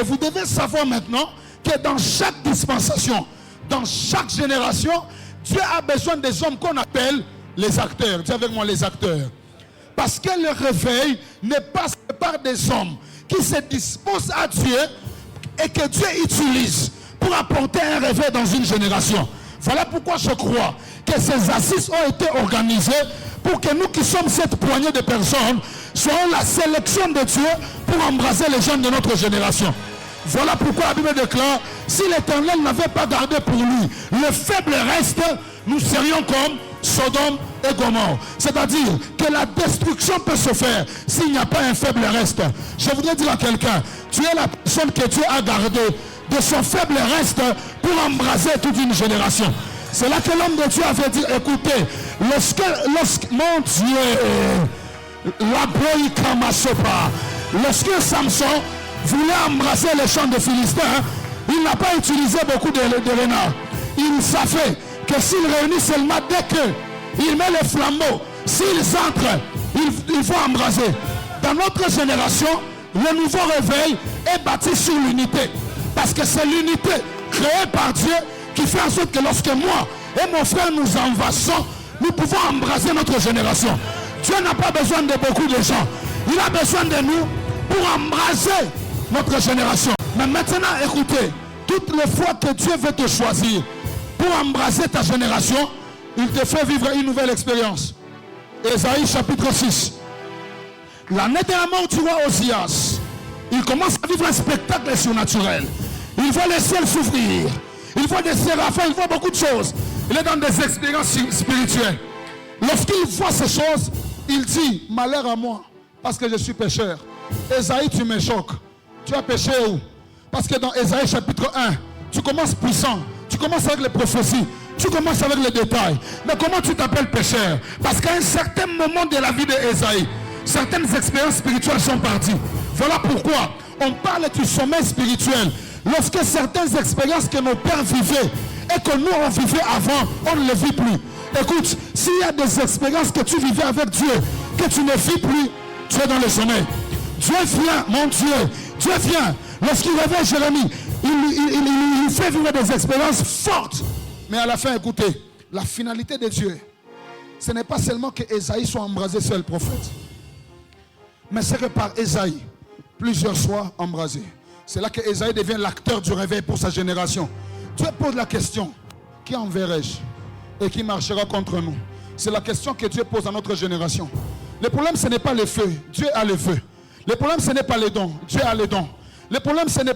Et vous devez savoir maintenant que dans chaque dispensation, dans chaque génération, Dieu a besoin des hommes qu'on appelle les acteurs. Dis avec moi les acteurs. Parce que le réveil n'est pas par des hommes qui se disposent à Dieu et que Dieu utilise pour apporter un réveil dans une génération. Voilà pourquoi je crois que ces assises ont été organisées pour que nous qui sommes cette poignée de personnes soyons la sélection de Dieu pour embrasser les jeunes de notre génération. Voilà pourquoi la Bible déclare, si l'Éternel n'avait pas gardé pour lui le faible reste, nous serions comme Sodome et Gomorrhe. C'est-à-dire que la destruction peut se faire s'il n'y a pas un faible reste. Je voudrais dire à quelqu'un, tu es la personne que Dieu a gardée de son faible reste pour embraser toute une génération. C'est là que l'homme de Dieu avait dit, écoutez, lorsque mon Dieu, la broïka masopa, lorsque Samson voulait embrasser les champs de Philistins, il n'a pas utilisé beaucoup de renards. Il savait que s'il réunit seulement dès qu'il met les flambeaux, s'ils entrent, il faut embraser. Dans notre génération, le nouveau réveil est bâti sur l'unité. Parce que c'est l'unité créée par Dieu qui fait en sorte que lorsque moi et mon frère nous envassons, nous pouvons embraser notre génération. Dieu n'a pas besoin de beaucoup de gens. Il a besoin de nous pour embraser notre génération. Mais maintenant, écoutez, toutes les fois que Dieu veut te choisir pour embraser ta génération, il te fait vivre une nouvelle expérience. Ésaïe chapitre 6. L'année de la mort du roi Osias, il commence à vivre un spectacle surnaturel. Il voit le ciel s'ouvrir. Il voit des séraphins, il voit beaucoup de choses. Il est dans des expériences spirituelles. Lorsqu'il voit ces choses, il dit, malheur à moi, parce que je suis pécheur. Ésaïe, tu me choques. Tu as péché où? Parce que dans Ésaïe chapitre 1, tu commences puissant. Tu commences avec les prophéties. Tu commences avec les détails. Mais comment tu t'appelles pécheur? Parce qu'à un certain moment de la vie d'Ésaïe, certaines expériences spirituelles sont parties. Voilà pourquoi on parle du sommeil spirituel. Lorsque certaines expériences que nos pères vivaient et que nous on vivait avant, on ne les vit plus. Écoute, s'il y a des expériences que tu vivais avec Dieu, que tu ne vis plus, tu es dans le sommeil. Dieu vient, mon Dieu, Dieu vient. Lorsqu'il réveille Jérémie, il fait vivre des expériences fortes. Mais à la fin, écoutez, la finalité de Dieu, ce n'est pas seulement que Ésaïe soit embrasé seul prophète, mais c'est que par Ésaïe, plusieurs soient embrasés. C'est là que Ésaïe devient l'acteur du réveil pour sa génération. Dieu pose la question, qui enverrai-je et qui marchera contre nous? C'est la question que Dieu pose à notre génération. Le problème, ce n'est pas le feu, Dieu a le feu. Le problème, ce n'est pas les dons, Dieu a les dons. Le problème, ce n'est